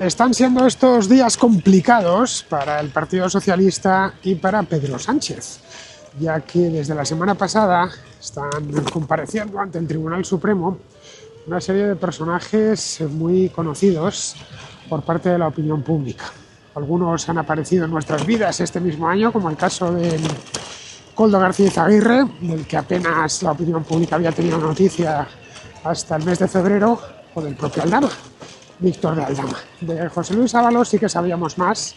Están siendo estos días complicados para el Partido Socialista y para Pedro Sánchez, ya que desde la semana pasada están compareciendo ante el Tribunal Supremo una serie de personajes muy conocidos por parte de la opinión pública. Algunos han aparecido en nuestras vidas este mismo año, como el caso de Koldo García Izaguirre, del que apenas la opinión pública había tenido noticia hasta el mes de febrero, o del propio Aldama, Víctor de Aldama. De José Luis Ábalos sí que sabíamos más,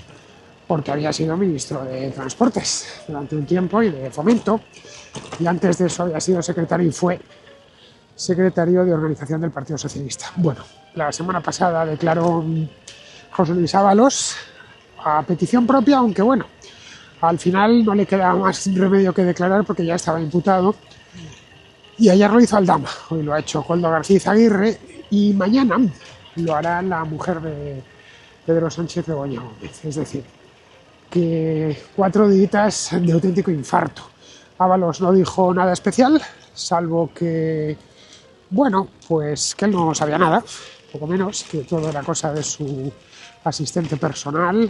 porque había sido ministro de Transportes durante un tiempo y de Fomento, y antes de eso había sido secretario y fue secretario de organización del Partido Socialista. Bueno, la semana pasada declaró José Luis Ábalos a petición propia, aunque bueno, al final no le quedaba más remedio que declarar porque ya estaba imputado, y ayer lo hizo Aldama, hoy lo ha hecho Koldo García Izaguirre y mañana lo hará la mujer de Pedro Sánchez, Begoña Gómez. Es decir, que 4 días de auténtico infarto. Ábalos no dijo nada especial, salvo que, bueno, pues que él no sabía nada, poco menos, que todo era cosa de su asistente personal,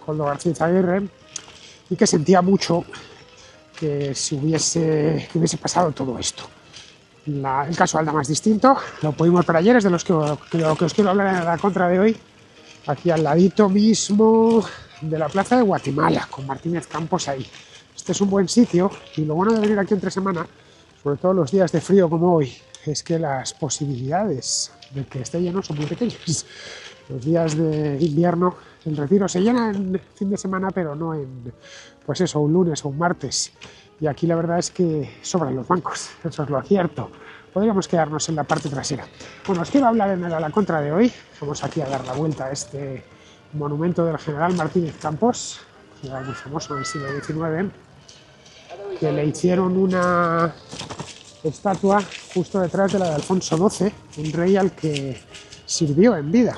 Koldo García Izaguirre, y que sentía mucho que hubiese pasado todo esto. El caso Aldama es distinto, lo pudimos ver ayer, es de lo que os quiero hablar en la contra de hoy, aquí al ladito mismo de la plaza de Guatemala, con Martínez Campos ahí. Este es un buen sitio, y lo bueno de venir aquí entre semana, sobre todo los días de frío como hoy, es que las posibilidades de que esté lleno son muy pequeñas. Los días de invierno, el Retiro se llena en fin de semana, pero no en, pues eso, un lunes o un martes. Y aquí la verdad es que sobran los bancos, eso es lo cierto. Podríamos quedarnos en la parte trasera. Bueno, os quiero hablar en la contra de hoy. Vamos aquí a dar la vuelta a este monumento del general Martínez Campos, general muy famoso del siglo XIX, que le hicieron una estatua justo detrás de la de Alfonso XII, un rey al que sirvió en vida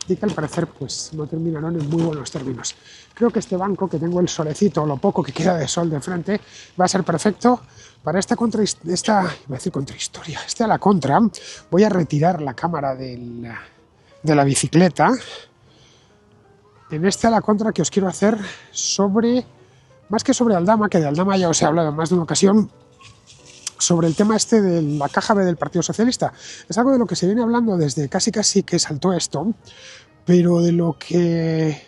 y que al parecer pues no terminaron en muy buenos términos. Creo que este banco, que tengo el solecito, lo poco que queda de sol de frente, va a ser perfecto para esta contrahistoria. A la contra, voy a retirar la cámara de la bicicleta. En a la contra que os quiero hacer sobre, más que sobre Aldama, que de Aldama ya os he hablado en más de una ocasión, sobre el tema de la caja B del Partido Socialista. Es algo de lo que se viene hablando desde casi que saltó esto, pero de lo que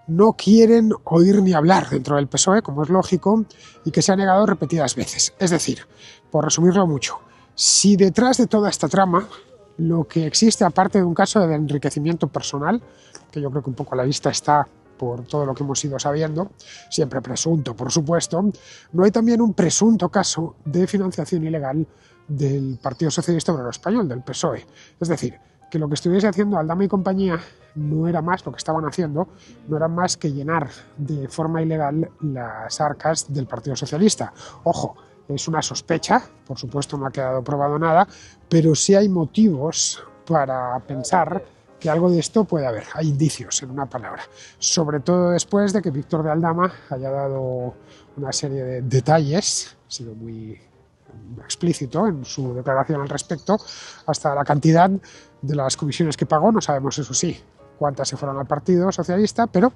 no quieren oír ni hablar dentro del PSOE, como es lógico, y que se ha negado repetidas veces. Es decir, por resumirlo mucho, si detrás de toda esta trama lo que existe, aparte de un caso de enriquecimiento personal, que yo creo que un poco a la vista está por todo lo que hemos ido sabiendo, siempre presunto, por supuesto, no hay también un presunto caso de financiación ilegal del Partido Socialista Obrero Español, del PSOE. Es decir, que lo que estuviese haciendo Aldama y compañía no era más, lo que estaban haciendo, no era más que llenar de forma ilegal las arcas del Partido Socialista. Ojo, es una sospecha, por supuesto no ha quedado probado nada, pero sí hay motivos para pensar que algo de esto puede haber, hay indicios, en una palabra, sobre todo después de que Víctor de Aldama haya dado una serie de detalles, ha sido muy explícito en su declaración al respecto, hasta la cantidad de las comisiones que pagó, no sabemos eso sí cuántas se fueron al Partido Socialista, pero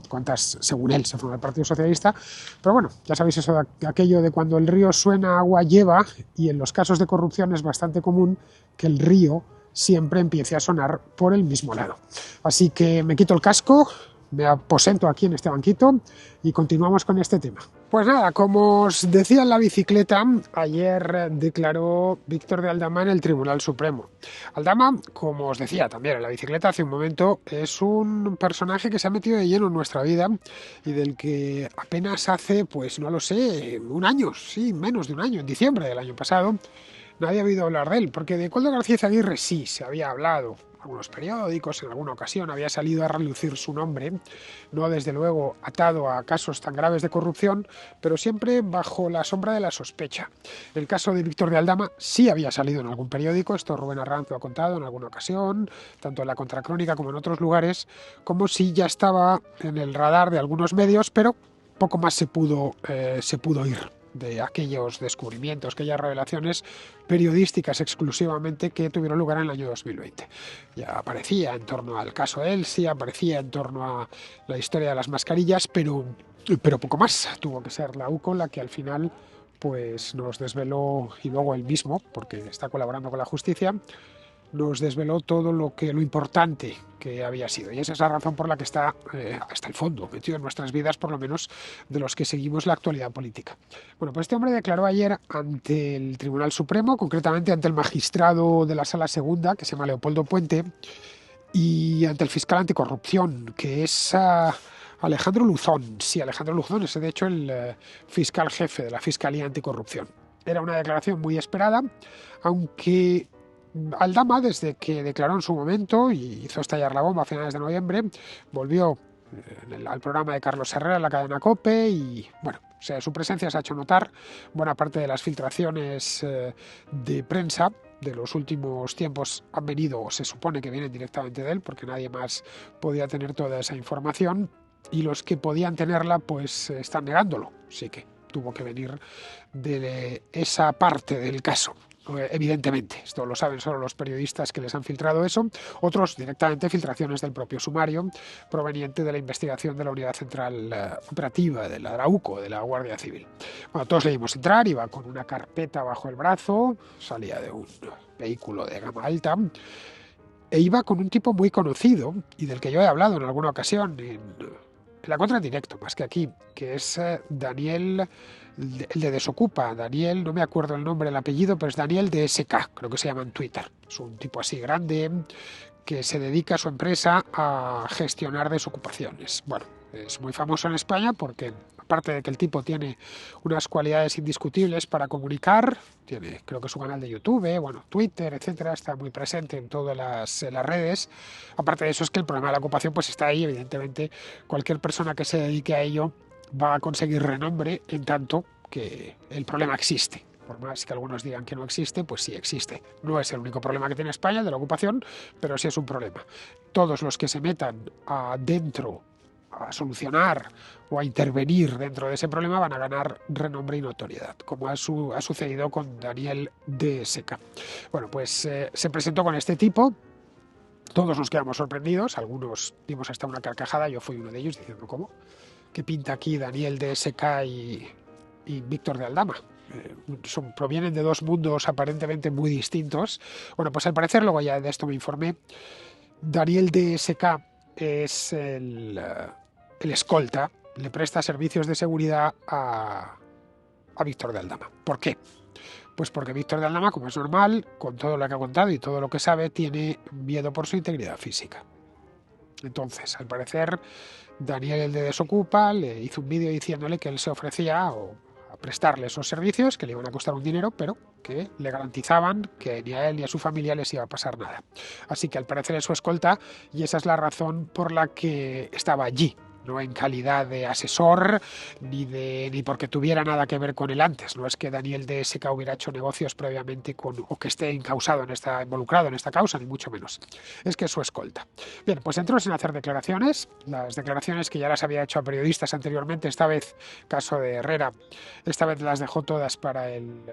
cuántas según él se fueron al Partido Socialista, pero bueno, ya sabéis eso de aquello de cuando el río suena, agua lleva, y en los casos de corrupción es bastante común que el río siempre empiece a sonar por el mismo lado. Así que me quito el casco, me aposento aquí en este banquito y continuamos con este tema. Pues nada, como os decía en la bicicleta, ayer declaró Víctor de Aldama en el Tribunal Supremo. Aldama, como os decía también en la bicicleta hace un momento, es un personaje que se ha metido de lleno en nuestra vida y del que apenas hace, pues no lo sé, un año, sí, menos de un año, en diciembre del año pasado, nadie ha oído hablar de él, porque de Koldo García Izaguirre sí se había hablado, algunos periódicos, en alguna ocasión había salido a relucir su nombre, no desde luego atado a casos tan graves de corrupción, pero siempre bajo la sombra de la sospecha. El caso de Víctor de Aldama sí había salido en algún periódico, esto Rubén Arranz lo ha contado en alguna ocasión, tanto en la Contracrónica como en otros lugares, como si ya estaba en el radar de algunos medios, pero poco más se pudo oír. de aquellos descubrimientos, aquellas revelaciones periodísticas exclusivamente que tuvieron lugar en el año 2020. Ya aparecía en torno al caso Elsie, aparecía en torno a la historia de las mascarillas, pero poco más. Tuvo que ser la UCO la que al final pues nos desveló, y luego él mismo, porque está colaborando con la justicia, nos desveló todo lo importante que había sido. Y esa es la razón por la que está hasta el fondo, metido en nuestras vidas, por lo menos de los que seguimos la actualidad política. Bueno, pues este hombre declaró ayer ante el Tribunal Supremo, concretamente ante el magistrado de la Sala Segunda, que se llama Leopoldo Puente, y ante el fiscal anticorrupción, que es Alejandro Luzón. Sí, Alejandro Luzón es de hecho el fiscal jefe de la Fiscalía Anticorrupción. Era una declaración muy esperada, aunque Aldama, desde que declaró en su momento y hizo estallar la bomba a finales de noviembre, volvió al programa de Carlos Herrera en la cadena COPE y, bueno, o sea, su presencia se ha hecho notar. Buena parte de las filtraciones de prensa de los últimos tiempos han venido, o se supone que vienen directamente de él, porque nadie más podía tener toda esa información, y los que podían tenerla pues están negándolo. Así que tuvo que venir de esa parte del caso. Evidentemente, esto lo saben solo los periodistas que les han filtrado eso, otros directamente filtraciones del propio sumario proveniente de la investigación de la Unidad Central Operativa de la UCO, de la Guardia Civil. Bueno, todos le vimos entrar, iba con una carpeta bajo el brazo, salía de un vehículo de gama alta e iba con un tipo muy conocido y del que yo he hablado en alguna ocasión en la contra en directo, más que aquí, que es Daniel, el de Desocupa. Daniel, no me acuerdo el nombre, el apellido, pero es Daniel de SK, creo que se llama en Twitter. Es un tipo así grande que se dedica a su empresa a gestionar desocupaciones. Bueno, es muy famoso en España porque, aparte de que el tipo tiene unas cualidades indiscutibles para comunicar, tiene creo que su canal de YouTube, bueno, Twitter, etcétera, está muy presente en todas las redes. Aparte de eso es que el problema de la ocupación pues está ahí, evidentemente cualquier persona que se dedique a ello va a conseguir renombre en tanto que el problema existe. Por más que algunos digan que no existe, pues sí existe. No es el único problema que tiene España, el de la ocupación, pero sí es un problema. Todos los que se metan adentro a solucionar o a intervenir dentro de ese problema van a ganar renombre y notoriedad, como ha sucedido con Daniel de Seca. Bueno, pues se presentó con este tipo. Todos nos quedamos sorprendidos, algunos dimos hasta una carcajada, yo fui uno de ellos diciendo, ¿cómo? ¿Qué pinta aquí Daniel de SK y Víctor de Aldama? Provienen de dos mundos aparentemente muy distintos. Bueno, pues al parecer, luego ya de esto me informé, Daniel de SK es el escolta, le presta servicios de seguridad a Víctor de Aldama. ¿Por qué? Pues porque Víctor de Aldama, como es normal, con todo lo que ha contado y todo lo que sabe, tiene miedo por su integridad física. Entonces, al parecer, Daniel, el de Desocupa, le hizo un vídeo diciéndole que él se ofrecía a prestarle esos servicios, que le iban a costar un dinero, pero que le garantizaban que ni a él ni a su familia les iba a pasar nada. Así que al parecer es su escolta y esa es la razón por la que estaba allí. No en calidad de asesor ni porque tuviera nada que ver con él antes. No es que Daniel de SK hubiera hecho negocios previamente o que esté involucrado en esta causa, ni mucho menos. Es que es su escolta. Bien, pues entró sin hacer declaraciones. Las declaraciones que ya las había hecho a periodistas anteriormente, esta vez, caso de Herrera, esta vez las dejó todas para el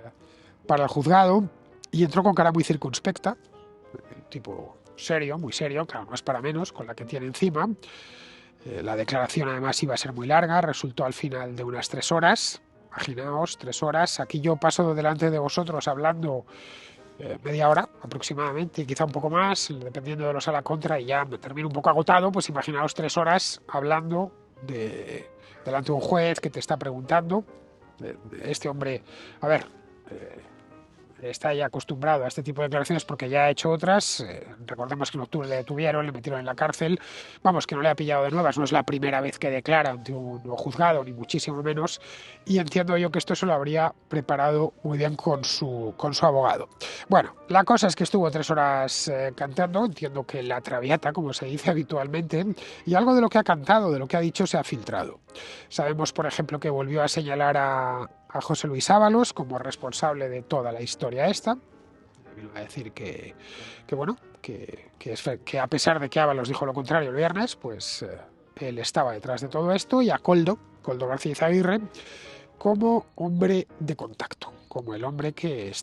juzgado y entró con cara muy circunspecta, tipo serio, muy serio, claro, no es para menos, con la que tiene encima. La declaración además iba a ser muy larga, resultó al final de unas 3 horas. Imaginaos, 3 horas. Aquí yo paso delante de vosotros hablando media hora aproximadamente, quizá un poco más, dependiendo de los a la contra, y ya me termino un poco agotado. Pues imaginaos 3 horas hablando delante de un juez que te está preguntando. Este hombre, a ver, está ya acostumbrado a este tipo de declaraciones porque ya ha hecho otras. Recordemos que en octubre le detuvieron, le metieron en la cárcel. Vamos, que no le ha pillado de nuevas, no es la primera vez que declara ante un juzgado, ni muchísimo menos. Y entiendo yo que esto se lo habría preparado muy bien con su abogado. Bueno, la cosa es que estuvo 3 horas cantando, entiendo que la traviata, como se dice habitualmente, y algo de lo que ha cantado, de lo que ha dicho, se ha filtrado. Sabemos, por ejemplo, que volvió a señalar a José Luis Ábalos como responsable de toda la historia esta. Vino a decir que a pesar de que Ábalos dijo lo contrario el viernes, pues él estaba detrás de todo esto, y a Koldo García Izaguirre, como hombre de contacto, como el hombre que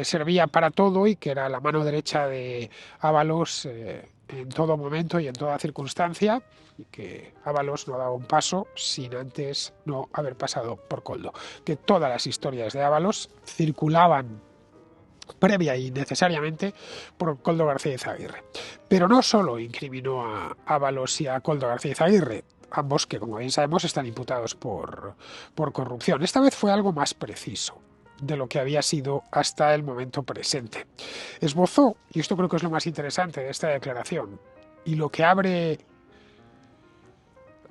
servía para todo y que era la mano derecha de Ábalos en todo momento y en toda circunstancia, y que Ábalos no daba un paso sin antes no haber pasado por Koldo. Que todas las historias de Ábalos circulaban previa y necesariamente por Koldo García Izaguirre. Pero no solo incriminó a Ábalos y a Koldo García Izaguirre, ambos que, como bien sabemos, están imputados por corrupción. Esta vez fue algo más preciso de lo que había sido hasta el momento presente. Esbozó, y esto creo que es lo más interesante de esta declaración, y lo que abre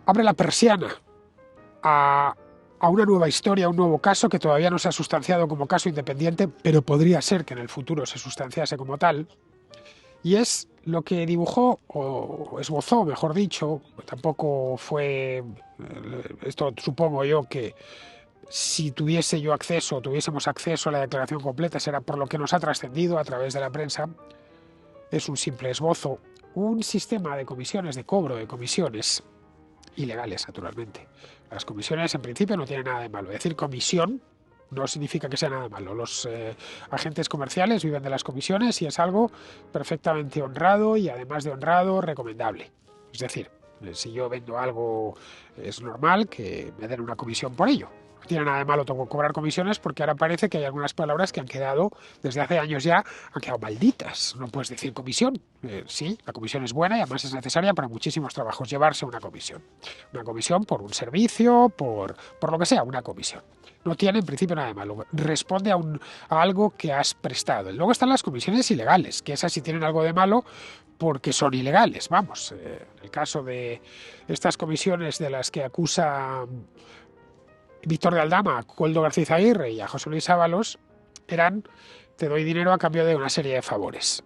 la persiana a una nueva historia, a un nuevo caso que todavía no se ha sustanciado como caso independiente, pero podría ser que en el futuro se sustanciase como tal, y es lo que dibujó, o esbozó, mejor dicho, tampoco fue, esto supongo yo que si tuviese yo acceso, tuviésemos acceso a la declaración completa, será por lo que nos ha trascendido a través de la prensa, es un simple esbozo, un sistema de comisiones, de cobro de comisiones, ilegales, naturalmente. Las comisiones, en principio, no tienen nada de malo. Es decir, comisión no significa que sea nada malo. Los agentes comerciales viven de las comisiones y es algo perfectamente honrado y, además de honrado, recomendable. Es decir, si yo vendo algo, es normal que me den una comisión por ello. No tiene nada de malo cobrar comisiones, porque ahora parece que hay algunas palabras que han quedado, desde hace años ya, han quedado malditas. No puedes decir comisión. Sí, la comisión es buena y además es necesaria para muchísimos trabajos llevarse una comisión. Una comisión por un servicio, por lo que sea, una comisión. No tiene en principio nada de malo. Responde a algo que has prestado. Luego están las comisiones ilegales, que esas sí tienen algo de malo porque son ilegales. Vamos, el caso de estas comisiones de las que acusa Víctor de Aldama, a Koldo García Izaguirre y a José Luis Ábalos eran: te doy dinero a cambio de una serie de favores.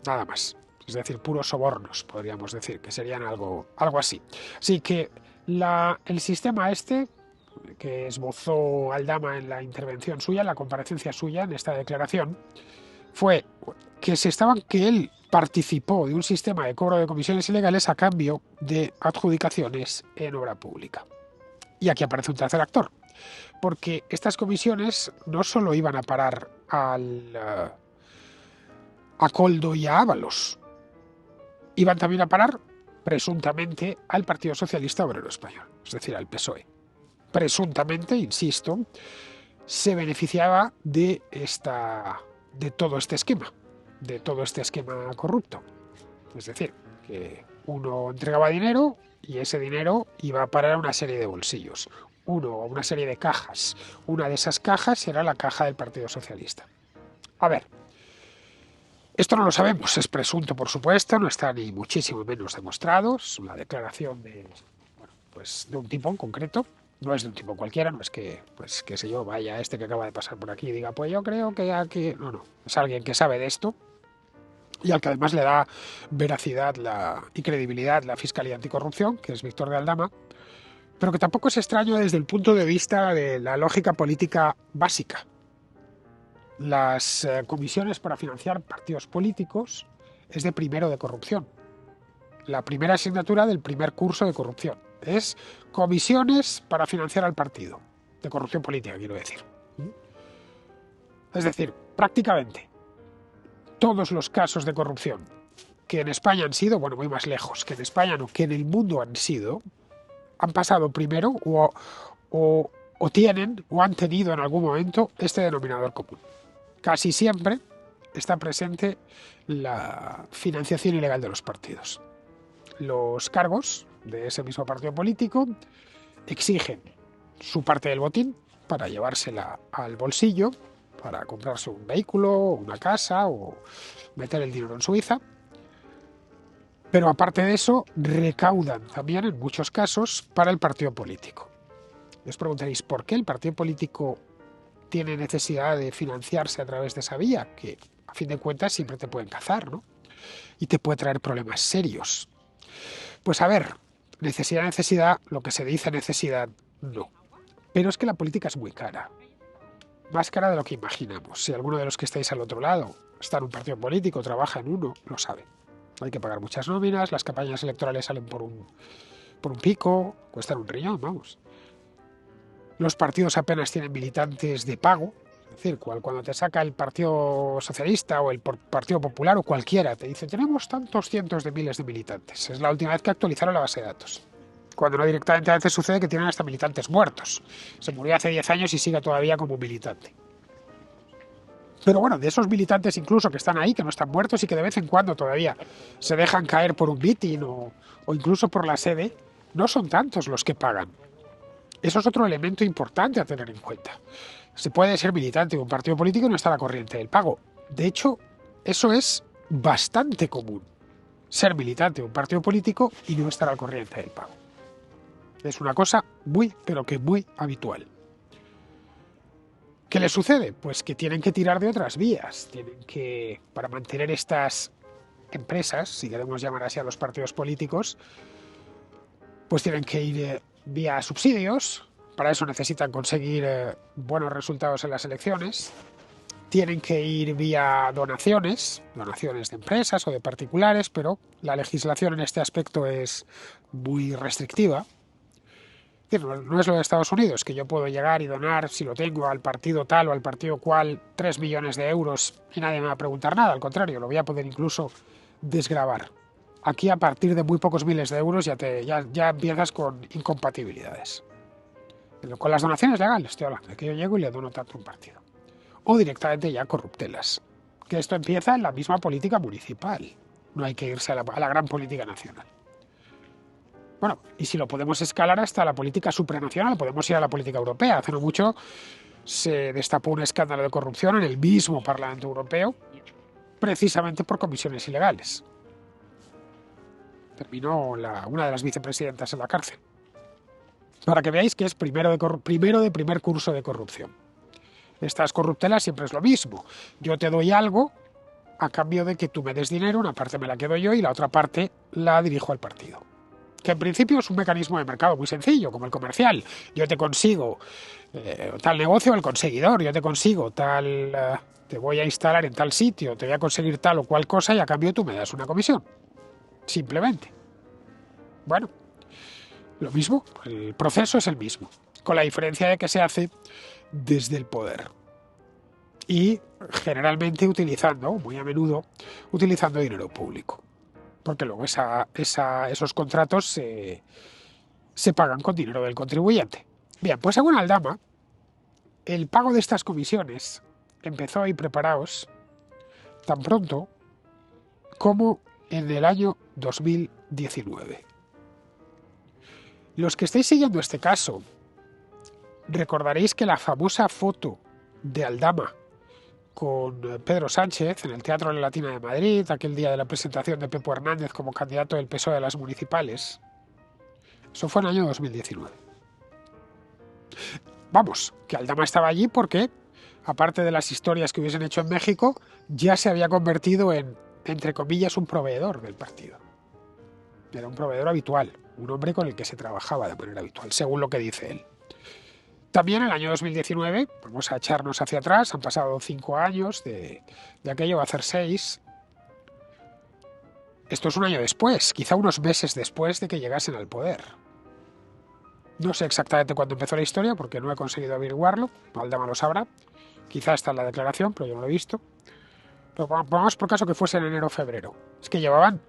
Nada más. Es decir, puros sobornos, podríamos decir, que serían algo así. Así que el sistema este que esbozó Aldama en la intervención suya, en la comparecencia suya, en esta declaración, fue que él participó de un sistema de cobro de comisiones ilegales a cambio de adjudicaciones en obra pública. Y aquí aparece un tercer actor, porque estas comisiones no solo iban a parar a Koldo y a Ábalos, iban también a parar presuntamente al Partido Socialista Obrero Español, es decir, al PSOE. Presuntamente, insisto, se beneficiaba de todo este esquema corrupto. Es decir, que uno entregaba dinero y ese dinero iba a parar a una serie de bolsillos, a una serie de cajas. Una de esas cajas era la caja del Partido Socialista. A ver, esto no lo sabemos, es presunto, por supuesto, no está ni muchísimo menos demostrado. Es una declaración de un tipo en concreto. No es de un tipo cualquiera, no es que, pues qué sé yo, vaya este que acaba de pasar por aquí y diga, pues yo creo que aquí... No, es alguien que sabe de esto y al que además le da veracidad y credibilidad la Fiscalía Anticorrupción, que es Víctor de Aldama, pero que tampoco es extraño desde el punto de vista de la lógica política básica. Las comisiones para financiar partidos políticos es de primero de corrupción. La primera asignatura del primer curso de corrupción es comisiones para financiar al partido, de corrupción política, quiero decir. Es decir, prácticamente todos los casos de corrupción que en España han sido, bueno, voy más lejos, que en España no, que en el mundo han pasado primero o tienen o han tenido en algún momento este denominador común. Casi siempre está presente la financiación ilegal de los partidos. Los cargos de ese mismo partido político exigen su parte del botín para llevársela al bolsillo, para comprarse un vehículo, una casa o meter el dinero en Suiza. Pero aparte de eso, recaudan también en muchos casos para el partido político. os preguntaréis, ¿por qué el partido político tiene necesidad de financiarse a través de esa vía? Que a fin de cuentas siempre te pueden cazar, ¿no? Y te puede traer problemas serios. Pues a ver, necesidad, lo que se dice necesidad, no. Pero es que la política es muy cara. Más cara de lo que imaginamos. Si alguno de los que estáis al otro lado está en un partido político, trabaja en uno, lo sabe. Hay que pagar muchas nóminas, las campañas electorales salen por un pico, cuestan un riñón, vamos. Los partidos apenas tienen militantes de pago. Es decir, cuando te saca el Partido Socialista o el Partido Popular o cualquiera, te dice, tenemos tantos cientos de miles de militantes. Es la última vez que actualizaron la base de datos. Cuando no directamente a veces sucede que tienen hasta militantes muertos. Se murió hace 10 años y sigue todavía como militante. Pero bueno, de esos militantes incluso que están ahí, que no están muertos y que de vez en cuando todavía se dejan caer por un mitin o incluso por la sede, no son tantos los que pagan. Eso es otro elemento importante a tener en cuenta. Se puede ser militante de un partido político y no estar a corriente del pago. De hecho, eso es bastante común. Ser militante de un partido político y no estar al corriente del pago. Es una cosa muy, pero que muy habitual. ¿Qué les sucede? Pues que tienen que tirar de otras vías. Tienen que, para mantener estas empresas, si queremos llamar así a los partidos políticos, pues tienen que ir vía subsidios. Para eso necesitan conseguir buenos resultados en las elecciones. Tienen que ir vía donaciones de empresas o de particulares, pero la legislación en este aspecto es muy restrictiva. No es lo de Estados Unidos, que yo puedo llegar y donar, si lo tengo, al partido tal o al partido cual, 3 millones de euros y nadie me va a preguntar nada. Al contrario, lo voy a poder incluso desgravar. Aquí, a partir de muy pocos miles de euros, ya empiezas con incompatibilidades. Con las donaciones legales estoy hablando, de que yo llego y le dono tanto a un partido. O directamente ya corruptelas. Que esto empieza en la misma política municipal. No hay que irse a la gran política nacional. Bueno, y si lo podemos escalar hasta la política supranacional, podemos ir a la política europea. Hace no mucho se destapó un escándalo de corrupción en el mismo Parlamento Europeo, precisamente por comisiones ilegales. Terminó una de las vicepresidentas en la cárcel. Para que veáis que es primero de primer curso de corrupción. Estas corruptelas siempre es lo mismo. Yo te doy algo a cambio de que tú me des dinero, una parte me la quedo yo y la otra parte la dirijo al partido. Que en principio es un mecanismo de mercado muy sencillo, como el comercial. Yo te consigo tal negocio, el conseguidor, yo te consigo tal, te voy a instalar en tal sitio, te voy a conseguir tal o cual cosa y a cambio tú me das una comisión. Simplemente. Bueno, lo mismo, el proceso es el mismo, con la diferencia de que se hace desde el poder. Y generalmente muy a menudo, utilizando dinero público. Porque luego esos contratos se pagan con dinero del contribuyente. Bien, pues según Aldama, el pago de estas comisiones empezó, y preparaos, tan pronto como en el año 2019. Los que estáis siguiendo este caso, recordaréis que la famosa foto de Aldama con Pedro Sánchez en el Teatro de la Latina de Madrid, aquel día de la presentación de Pepo Hernández como candidato del PSOE a las municipales, eso fue en el año 2019. Vamos, que Aldama estaba allí porque, aparte de las historias que hubiesen hecho en México, ya se había convertido en, entre comillas, un proveedor del partido. Era un proveedor habitual, un hombre con el que se trabajaba de manera habitual, según lo que dice él. También en el año 2019, vamos a echarnos hacia atrás, han pasado 5 años de aquello, va a hacer 6. Esto es un año después, quizá unos meses después de que llegasen al poder. No sé exactamente cuándo empezó la historia, porque no he conseguido averiguarlo, Aldama lo sabrá. Quizá está en la declaración, pero yo no lo he visto. Pero pongamos por caso que fuese en enero o febrero. Es que llevaban,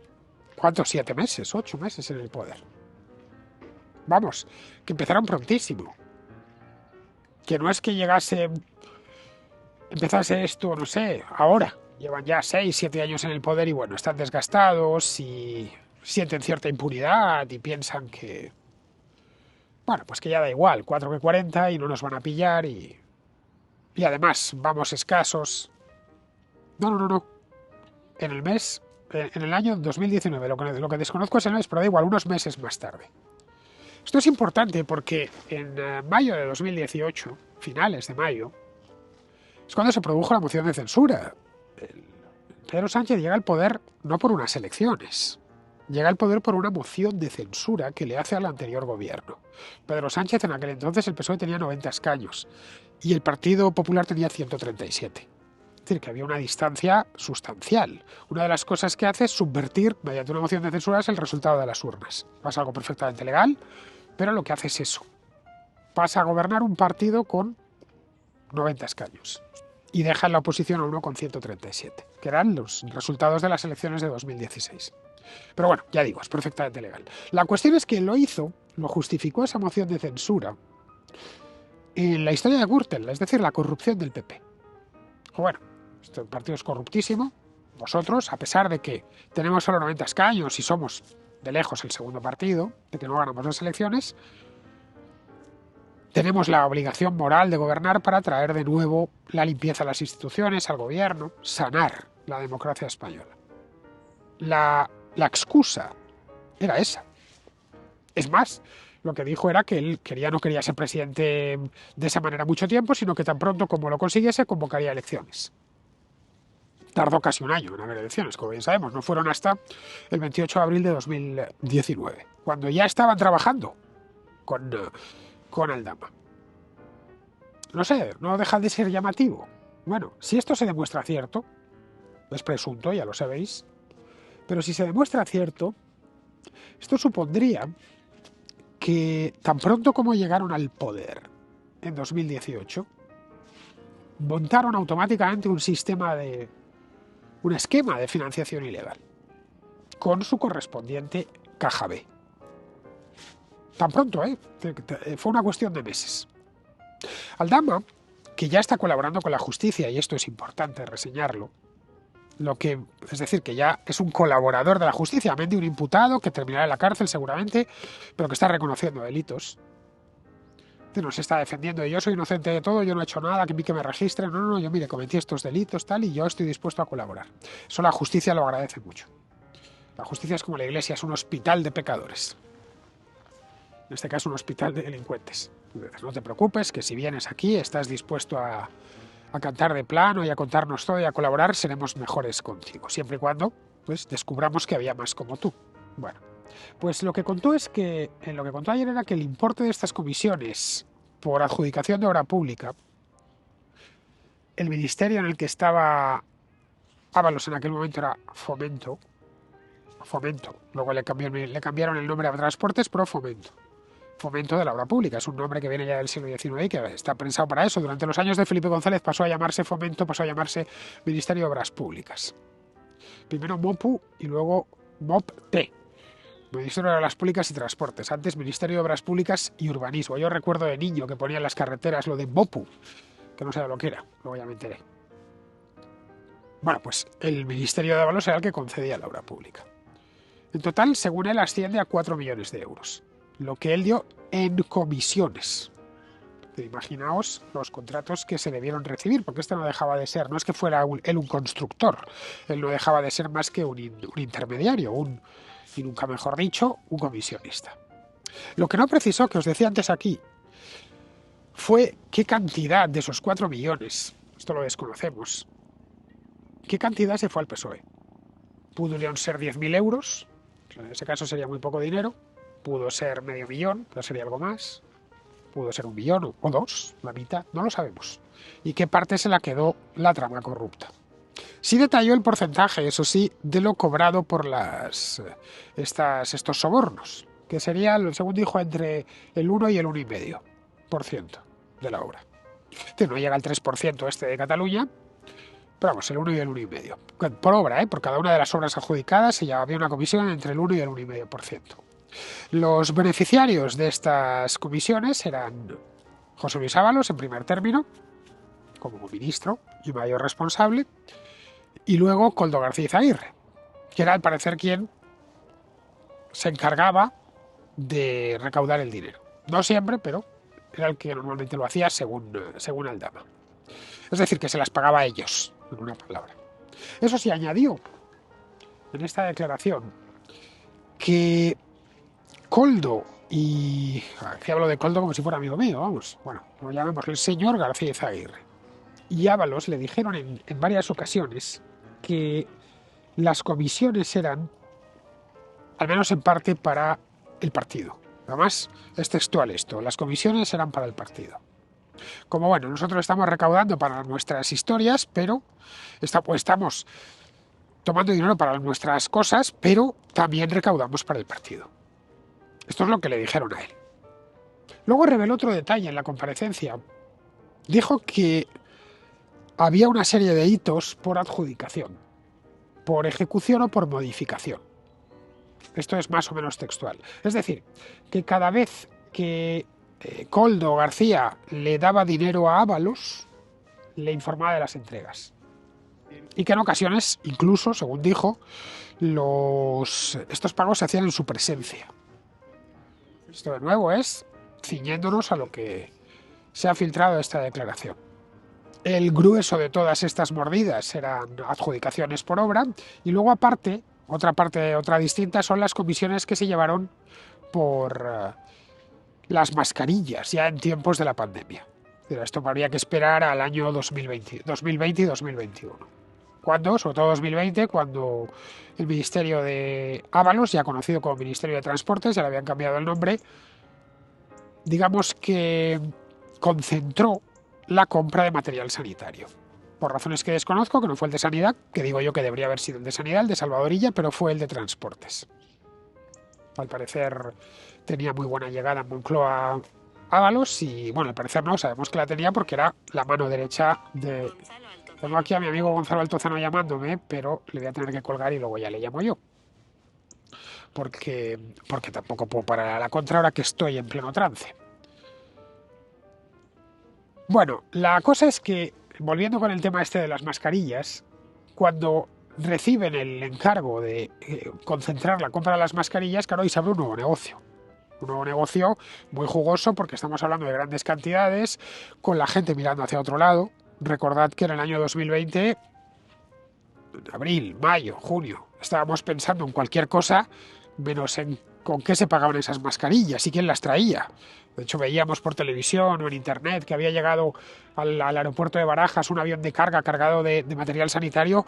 ¿cuántos? 7 meses, 8 meses en el poder. Vamos, que empezaron prontísimo. Que no es que empezase esto, no sé, ahora. Llevan ya 6, 7 años en el poder y bueno, están desgastados y sienten cierta impunidad y piensan que, bueno, pues que ya da igual, 4 que 40 y no nos van a pillar y además vamos escasos. No. En el año 2019, lo que desconozco es el mes, pero da igual, unos meses más tarde. Esto es importante porque en mayo de 2018, finales de mayo, es cuando se produjo la moción de censura. Pedro Sánchez llega al poder no por unas elecciones, llega al poder por una moción de censura que le hace al anterior gobierno. Pedro Sánchez, en aquel entonces el PSOE tenía 90 escaños y el Partido Popular tenía 137. Es decir, que había una distancia sustancial. Una de las cosas que hace es subvertir, mediante una moción de censura, el resultado de las urnas. Es algo perfectamente legal, pero lo que hace es eso. pasa a gobernar un partido con 90 escaños y deja en la oposición a uno con 137, que eran los resultados de las elecciones de 2016. Pero bueno, ya digo, es perfectamente legal. La cuestión es que lo justificó esa moción de censura en la historia de Gürtel, es decir, la corrupción del PP. Bueno, este partido es corruptísimo. Nosotros, a pesar de que tenemos solo 90 escaños y somos de lejos el segundo partido, de que no ganamos las elecciones, tenemos la obligación moral de gobernar para traer de nuevo la limpieza a las instituciones, al gobierno, sanar la democracia española. La excusa era esa. Es más, lo que dijo era que él no quería ser presidente de esa manera mucho tiempo, sino que tan pronto como lo consiguiese convocaría elecciones. Tardó casi un año en haber elecciones, como bien sabemos, no fueron hasta el 28 de abril de 2019, cuando ya estaban trabajando con Aldama. No sé, no deja de ser llamativo. Bueno, si esto se demuestra cierto, es presunto, ya lo sabéis, pero si se demuestra cierto, esto supondría que tan pronto como llegaron al poder en 2018, montaron automáticamente un esquema de financiación ilegal, con su correspondiente caja B. Tan pronto, fue una cuestión de meses. Aldama, que ya está colaborando con la justicia, y esto es importante reseñarlo, es decir, que ya es un colaborador de la justicia, mente un imputado que terminará en la cárcel seguramente, pero que está reconociendo delitos. No se está defendiendo de yo soy inocente de todo, yo no he hecho nada, que me registren, no, yo mire, cometí estos delitos, tal, y yo estoy dispuesto a colaborar. Eso la justicia lo agradece mucho. La justicia es como la iglesia, es un hospital de pecadores. En este caso, un hospital de delincuentes. No te preocupes, que si vienes aquí, estás dispuesto a cantar de plano y a contarnos todo y a colaborar, seremos mejores contigo, siempre y cuando pues descubramos que había más como tú. Bueno, pues lo que contó ayer era que el importe de estas comisiones por adjudicación de obra pública, el ministerio en el que estaba Ábalos en aquel momento era Fomento, luego le cambiaron el nombre a Transportes, pero Fomento de la Obra Pública, es un nombre que viene ya del siglo XIX y que está pensado para eso. Durante los años de Felipe González pasó a llamarse Fomento, pasó a llamarse Ministerio de Obras Públicas. Primero MOPU y luego MOPT, Ministerio de Obras Públicas y Transportes. Antes Ministerio de Obras Públicas y Urbanismo. Yo recuerdo de niño que ponía en las carreteras lo de MOPU, que no sabía lo que era, luego ya me enteré. Bueno, pues el Ministerio de Ábalos era el que concedía la obra pública. En total, según él, asciende a 4 millones de euros. Lo que él dio en comisiones. Imaginaos los contratos que se debieron recibir, porque este no dejaba de ser, no es que fuera él un constructor, él no dejaba de ser más que un intermediario, y nunca mejor dicho, un comisionista. Lo que no precisó, que os decía antes aquí, fue qué cantidad de esos 4 millones, esto lo desconocemos, qué cantidad se fue al PSOE. Pudieron ser 10.000 euros, en ese caso sería muy poco dinero. Pudo ser medio millón, pero sería algo más. Pudo ser 1 millón o 2, la mitad, no lo sabemos. ¿Y qué parte se la quedó la trama corrupta? Sí detalló el porcentaje, eso sí, de lo cobrado por estos sobornos, que sería, según dijo, entre el 1 y el 1,5% de la obra. No llega al 3% este de Cataluña, pero vamos, el 1 y el 1,5%. Por obra, por cada una de las obras adjudicadas había una comisión entre el 1 y el 1,5%. Los beneficiarios de estas comisiones eran José Luis Ábalos, en primer término, como ministro y mayor responsable, y luego Koldo García Izaguirre, que era al parecer quien se encargaba de recaudar el dinero. No siempre, pero era el que normalmente lo hacía según Aldama. Es decir, que se las pagaba a ellos, en una palabra. Eso sí, añadió en esta declaración que Koldo, y aquí hablo de Koldo como si fuera amigo mío, vamos, bueno, lo llamamos el señor García Izaguirre, y Ábalos le dijeron en varias ocasiones que las comisiones eran, al menos en parte, para el partido. Además, es textual esto, las comisiones eran para el partido. Como bueno, nosotros estamos recaudando para nuestras historias, pero estamos tomando dinero para nuestras cosas, pero también recaudamos para el partido. Esto es lo que le dijeron a él. Luego reveló otro detalle en la comparecencia. Dijo que había una serie de hitos por adjudicación, por ejecución o por modificación. Esto es más o menos textual. Es decir, que cada vez que Koldo García le daba dinero a Ábalos, le informaba de las entregas. Y que en ocasiones, incluso, según dijo, estos pagos se hacían en su presencia. Esto de nuevo es ciñéndonos a lo que se ha filtrado de esta declaración. El grueso de todas estas mordidas eran adjudicaciones por obra y luego aparte, otra distinta son las comisiones que se llevaron por las mascarillas ya en tiempos de la pandemia. Pero esto habría que esperar al año 2020 y 2021. Cuando, sobre todo 2020, cuando el Ministerio de Ábalos, ya conocido como Ministerio de Transportes, ya le habían cambiado el nombre, digamos que concentró la compra de material sanitario. Por razones que desconozco, que no fue el de Sanidad, que digo yo que debería haber sido el de Sanidad, el de Salvadorilla, pero fue el de Transportes. Al parecer tenía muy buena llegada en Moncloa Ábalos y, bueno, al parecer no, sabemos que la tenía porque era la mano derecha de... Tengo aquí a mi amigo Gonzalo Altozano llamándome, pero le voy a tener que colgar y luego ya le llamo yo. Porque tampoco puedo parar a la contra ahora que estoy en pleno trance. Bueno, la cosa es que, volviendo con el tema este de las mascarillas, cuando reciben el encargo de concentrar la compra de las mascarillas, claro, ahí se abre un nuevo negocio. Un nuevo negocio muy jugoso porque estamos hablando de grandes cantidades, con la gente mirando hacia otro lado. Recordad que en el año 2020, abril, mayo, junio, estábamos pensando en cualquier cosa menos en con qué se pagaban esas mascarillas y quién las traía. De hecho, veíamos por televisión o en internet que había llegado al aeropuerto de Barajas un avión de carga cargado de material sanitario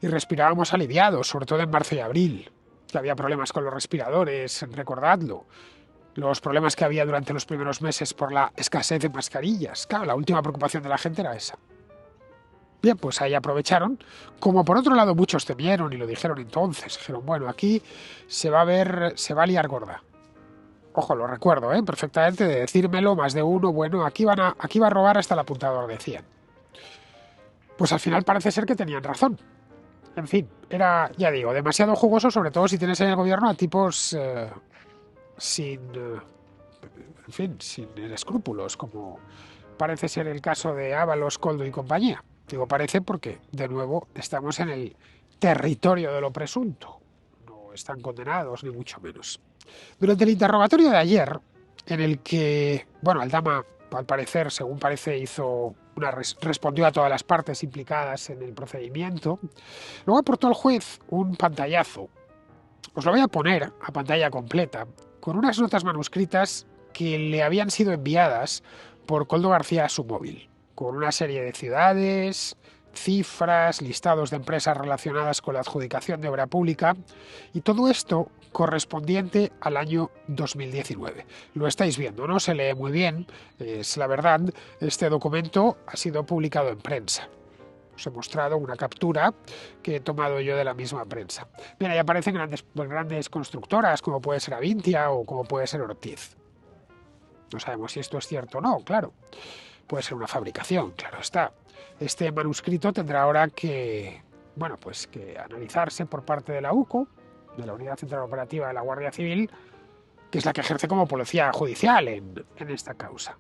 y respirábamos aliviados, sobre todo en marzo y abril, que había problemas con los respiradores, recordadlo. Los problemas que había durante los primeros meses por la escasez de mascarillas. Claro, la última preocupación de la gente era esa. Bien, pues ahí aprovecharon, como por otro lado muchos temieron y lo dijeron entonces, dijeron, bueno, aquí se va a liar gorda. Ojo, lo recuerdo, perfectamente, de decírmelo más de uno, bueno, aquí va a robar hasta el apuntador, decían. Pues al final parece ser que tenían razón. En fin, era, ya digo, demasiado jugoso, sobre todo si tienes en el gobierno a tipos sin escrúpulos, como parece ser el caso de Ábalos, Koldo y compañía. Digo parece porque, de nuevo, estamos en el territorio de lo presunto. No están condenados, ni mucho menos. Durante el interrogatorio de ayer, en el que, bueno, Aldama, al parecer, según parece, respondió a todas las partes implicadas en el procedimiento, luego aportó al juez un pantallazo. Os lo voy a poner a pantalla completa, con unas notas manuscritas que le habían sido enviadas por Koldo García a su móvil, con una serie de ciudades, cifras, listados de empresas relacionadas con la adjudicación de obra pública, y todo esto correspondiente al año 2019. Lo estáis viendo, no se lee muy bien, es la verdad. Este documento ha sido publicado en prensa. Os he mostrado una captura que he tomado yo de la misma prensa. Bien, ahí aparecen grandes constructoras, como puede ser Avintia o como puede ser Ortiz. No sabemos si esto es cierto o no, claro. Puede ser una fabricación, claro está. Este manuscrito tendrá ahora que analizarse por parte de la UCO, de la Unidad Central Operativa de la Guardia Civil, que es la que ejerce como policía judicial en esta causa.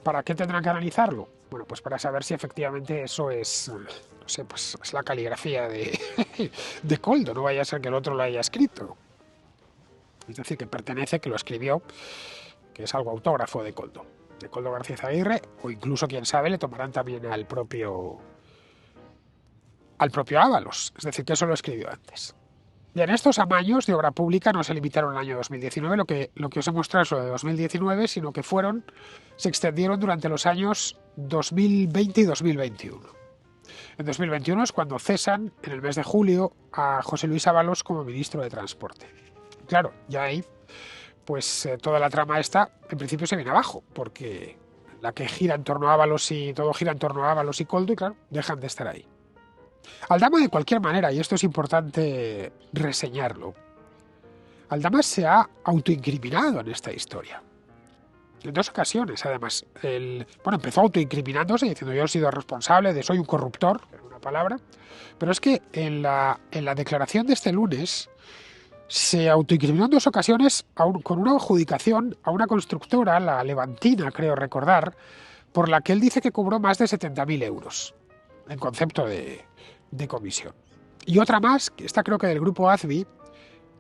¿Para qué tendrán que analizarlo? Bueno, pues para saber si efectivamente eso es, no sé, pues es la caligrafía de Koldo, no vaya a ser que el otro lo haya escrito. Es decir, que lo escribió, que es algo autógrafo de Koldo García Aguirre, o incluso, quién sabe, le tomarán también al propio Ábalos, es decir, que eso lo escribió antes. Y en estos amaños de obra pública no se limitaron al año 2019, lo que os he mostrado es lo de 2019, sino que se extendieron durante los años 2020 y 2021. En 2021 es cuando cesan, en el mes de julio, a José Luis Ábalos como ministro de Transporte. Claro, ya ahí, pues toda la trama esta, en principio se viene abajo, porque la que gira en torno a Ábalos y todo gira en torno a Ábalos y Koldo, y claro, dejan de estar ahí. Aldama, de cualquier manera, y esto es importante reseñarlo, Aldama se ha autoincriminado en esta historia. En 2 ocasiones, además. Empezó autoincriminándose, diciendo yo he sido responsable de soy un corruptor, en una palabra. Pero es que en la declaración de este lunes se autoincriminó en 2 ocasiones con una adjudicación a una constructora, la Levantina, creo recordar, por la que él dice que cobró más de 70.000 euros en concepto de comisión. Y otra más, que esta creo que del grupo AZBI,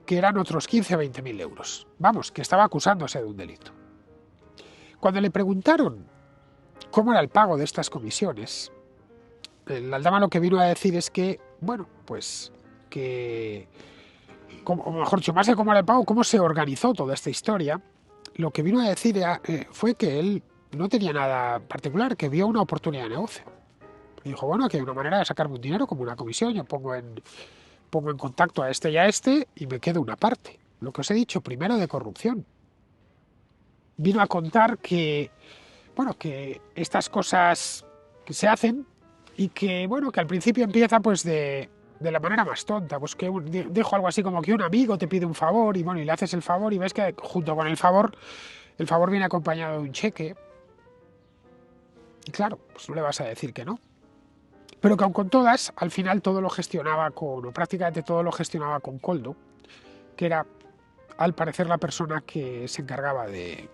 que eran otros 15 o 20.000 euros. Vamos, que estaba acusándose de un delito. Cuando le preguntaron cómo era el pago de estas comisiones, el Aldama lo que vino a decir es que, bueno, pues que, o mejor dicho, más que cómo era el pago, cómo se organizó toda esta historia, lo que vino a decir fue que él no tenía nada particular, que vio una oportunidad de negocio. Y dijo, bueno, aquí hay una manera de sacarme un dinero como una comisión, yo pongo en contacto a este y a este y me quedo una parte. Lo que os he dicho, primero de corrupción. Vino a contar que, bueno, que estas cosas que se hacen y que, bueno, que al principio empieza pues de la manera más tonta, pues que dejo algo así como que un amigo te pide un favor y bueno, y le haces el favor y ves que junto con el favor viene acompañado de un cheque. Y claro, pues no le vas a decir que no. Pero que aun con todas, al final todo lo gestionaba o prácticamente todo lo gestionaba con Koldo, que era, al parecer, la persona que se encargaba de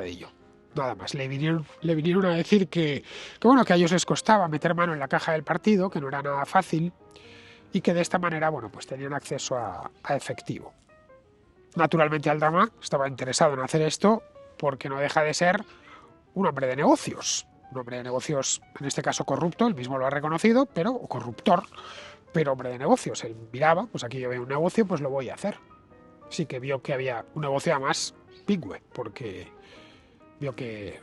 ello. Nada más. Le vinieron a decir que bueno, que a ellos les costaba meter mano en la caja del partido, que no era nada fácil, y que de esta manera, bueno, pues tenían acceso a efectivo. Naturalmente Aldama estaba interesado en hacer esto porque no deja de ser un hombre de negocios. Un hombre de negocios, en este caso corrupto, él mismo lo ha reconocido, o corruptor, pero hombre de negocios. Él miraba, pues aquí yo veo un negocio, pues lo voy a hacer. Sí que vio que había un negocio además pingüe, porque vio que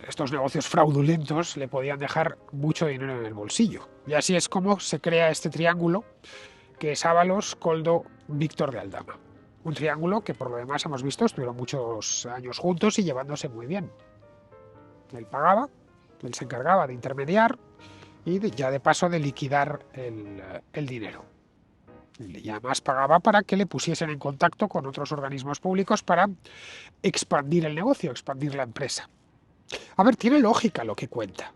estos negocios fraudulentos le podían dejar mucho dinero en el bolsillo. Y así es como se crea este triángulo, que es Ábalos, Koldo, Víctor de Aldama. Un triángulo que por lo demás hemos visto estuvieron muchos años juntos y llevándose muy bien. Él pagaba, él se encargaba de intermediar y ya de paso de liquidar el dinero. Y además pagaba para que le pusiesen en contacto con otros organismos públicos para expandir el negocio, expandir la empresa. A ver, tiene lógica lo que cuenta.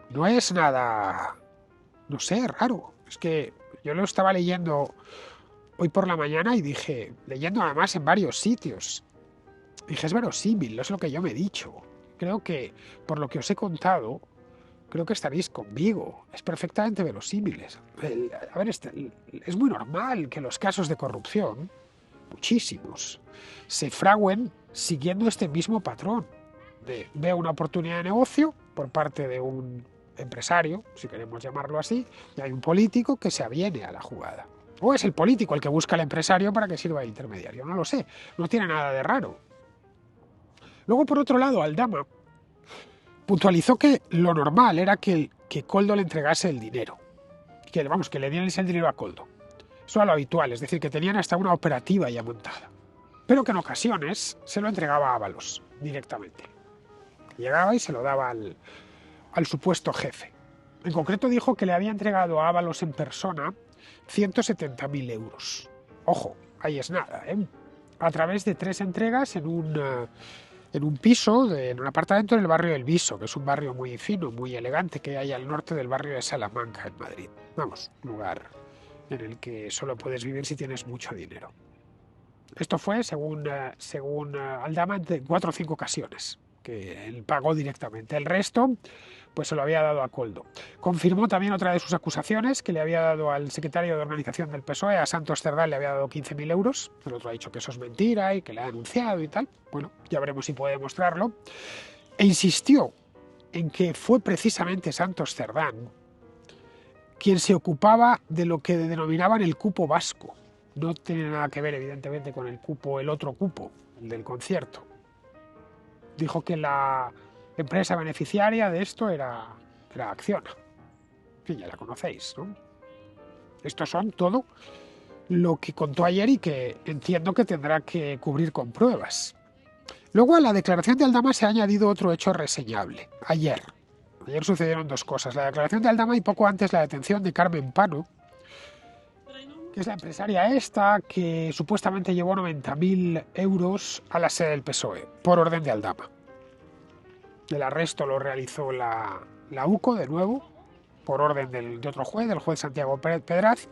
No es nada, no sé, raro. Es que yo lo estaba leyendo hoy por la mañana y dije, leyendo además en varios sitios, dije, es verosímil, no es lo que yo me he dicho. Creo que, por lo que os he contado, creo que estaréis conmigo. Es perfectamente verosímil. A ver, es muy normal que los casos de corrupción, muchísimos, se fraguen siguiendo este mismo patrón. Veo una oportunidad de negocio por parte de un empresario, si queremos llamarlo así, y hay un político que se aviene a la jugada. O es el político el que busca al empresario para que sirva de intermediario. No lo sé. No tiene nada de raro. Luego, por otro lado, Aldama puntualizó que lo normal era que Koldo le entregase el dinero. Que le dieran el dinero a Koldo. Eso era lo habitual, es decir, que tenían hasta una operativa ya montada. Pero que en ocasiones se lo entregaba a Ábalos directamente. Llegaba y se lo daba al supuesto jefe. En concreto dijo que le había entregado a Ábalos en persona 170.000 euros. Ojo, ahí es nada, ¿eh? A través de 3 entregas en un piso, en un apartamento en el barrio del Viso, que es un barrio muy fino, muy elegante, que hay al norte del barrio de Salamanca, en Madrid. Vamos, un lugar en el que solo puedes vivir si tienes mucho dinero. Esto fue, según Aldama, en 4 o 5 ocasiones, que él pagó directamente. El resto, pues se lo había dado a Koldo. Confirmó también otra de sus acusaciones, que le había dado al secretario de organización del PSOE, a Santos Cerdán, le había dado 15.000 euros. El otro ha dicho que eso es mentira y que le ha denunciado y tal. Bueno, ya veremos si puede demostrarlo. E insistió en que fue precisamente Santos Cerdán quien se ocupaba de lo que denominaban el cupo vasco. No tiene nada que ver, evidentemente, con el otro cupo, el del concierto. Dijo que la empresa beneficiaria de esto era Acciona. Que ya la conocéis, ¿no? Estos son todo lo que contó ayer y que entiendo que tendrá que cubrir con pruebas. Luego a la declaración de Aldama se ha añadido otro hecho reseñable. Ayer sucedieron 2 cosas. La declaración de Aldama y poco antes la detención de Carmen Pano, que es la empresaria esta que supuestamente llevó 90.000 euros a la sede del PSOE, por orden de Aldama. El arresto lo realizó la UCO, de nuevo, por orden de otro juez, del juez Santiago Pedraz,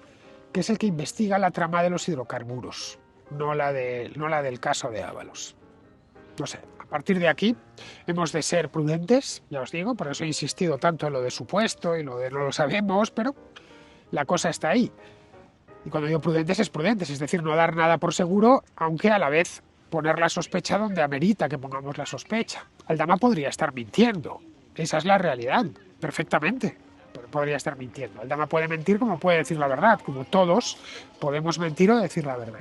que es el que investiga la trama de los hidrocarburos, no la del caso de Ábalos. No sé, a partir de aquí hemos de ser prudentes, ya os digo, por eso he insistido tanto en lo de supuesto y lo de no lo sabemos, pero la cosa está ahí. Y cuando digo prudentes, es prudentes, es decir, no dar nada por seguro, aunque a la vez poner la sospecha donde amerita que pongamos la sospecha. Aldama podría estar mintiendo, esa es la realidad, perfectamente. Pero podría estar mintiendo. Aldama puede mentir como puede decir la verdad, como todos podemos mentir o decir la verdad.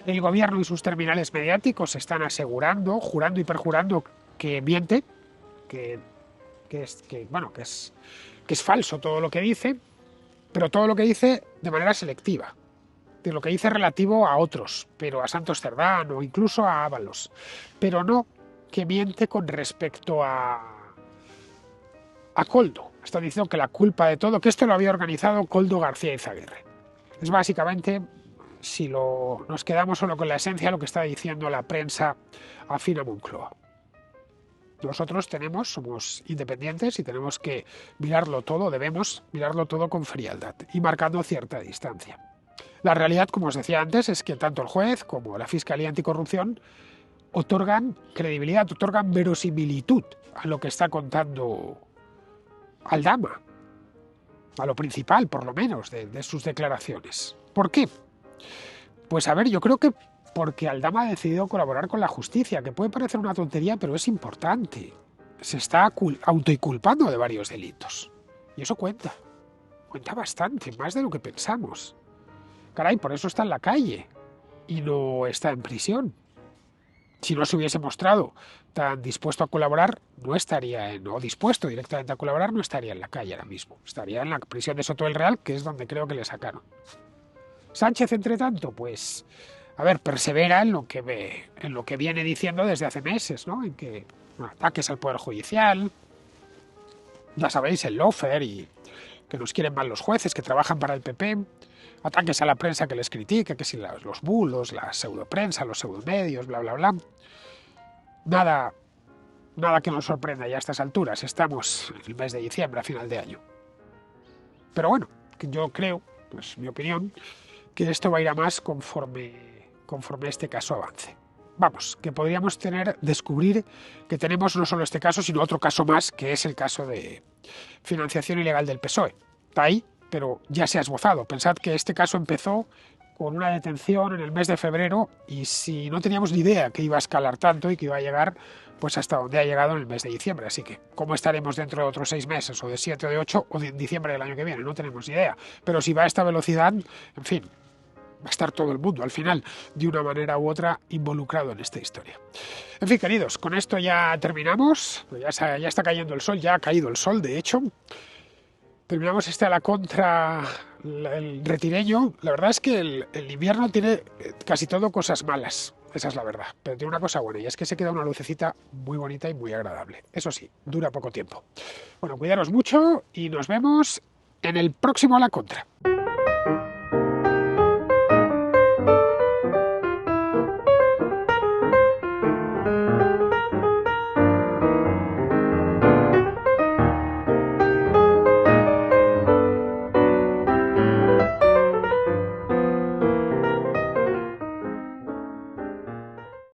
El gobierno y sus terminales mediáticos están asegurando, jurando y perjurando que miente, que es falso todo lo que dice, pero todo lo que dice de manera selectiva. De lo que dice relativo a otros, pero a Santos Cerdán o incluso a Ábalos, pero no que miente con respecto a Koldo. Está diciendo que la culpa de todo, que esto lo había organizado Koldo García Izaguirre. Es básicamente, si nos quedamos solo con la esencia, lo que está diciendo la prensa afín a Moncloa. Nosotros somos independientes y tenemos que mirarlo todo, debemos mirarlo todo con frialdad y marcando cierta distancia. La realidad, como os decía antes, es que tanto el juez como la Fiscalía Anticorrupción otorgan credibilidad, otorgan verosimilitud a lo que está contando Aldama, a lo principal, por lo menos, de sus declaraciones. ¿Por qué? Pues a ver, yo creo que porque Aldama ha decidido colaborar con la justicia, que puede parecer una tontería, pero es importante. Se está autoinculpando de varios delitos. Y eso cuenta bastante, más de lo que pensamos. Caray, por eso está en la calle y no está en prisión. Si no se hubiese mostrado tan dispuesto a colaborar, o dispuesto directamente a colaborar, no estaría en la calle ahora mismo. Estaría en la prisión de Soto del Real, que es donde creo que le sacaron. Sánchez, entre tanto, pues, a ver, persevera en lo que viene diciendo desde hace meses, ¿no? En que ataques al Poder Judicial, ya sabéis, el lawfare y que nos quieren mal los jueces que trabajan para el PP, ataques a la prensa que les critique, que si los bulos, la pseudoprensa, los pseudomedios, bla, bla, bla. Nada que nos sorprenda ya a estas alturas. Estamos en el mes de diciembre, a final de año. Pero bueno, yo creo, pues mi opinión, que esto va a ir a más conforme este caso avance. Vamos, que podríamos descubrir que tenemos no solo este caso, sino otro caso más, que es el caso de financiación ilegal del PSOE. Está ahí, pero ya se ha esbozado. Pensad que este caso empezó con una detención en el mes de febrero y si no teníamos ni idea que iba a escalar tanto y que iba a llegar pues hasta donde ha llegado en el mes de diciembre. Así que, ¿cómo estaremos dentro de otros 6 meses, o de 7 o de 8, o de diciembre del año que viene? No tenemos ni idea. Pero si va a esta velocidad, en fin, va a estar todo el mundo al final, de una manera u otra, involucrado en esta historia. En fin, queridos, con esto ya terminamos. Ya está cayendo el sol, ya ha caído el sol, de hecho. Terminamos a la contra, el retireño. La verdad es que el invierno tiene casi todo cosas malas, esa es la verdad, pero tiene una cosa buena y es que se queda una lucecita muy bonita y muy agradable. Eso sí, dura poco tiempo. Bueno, cuidaros mucho y nos vemos en el próximo A la Contra.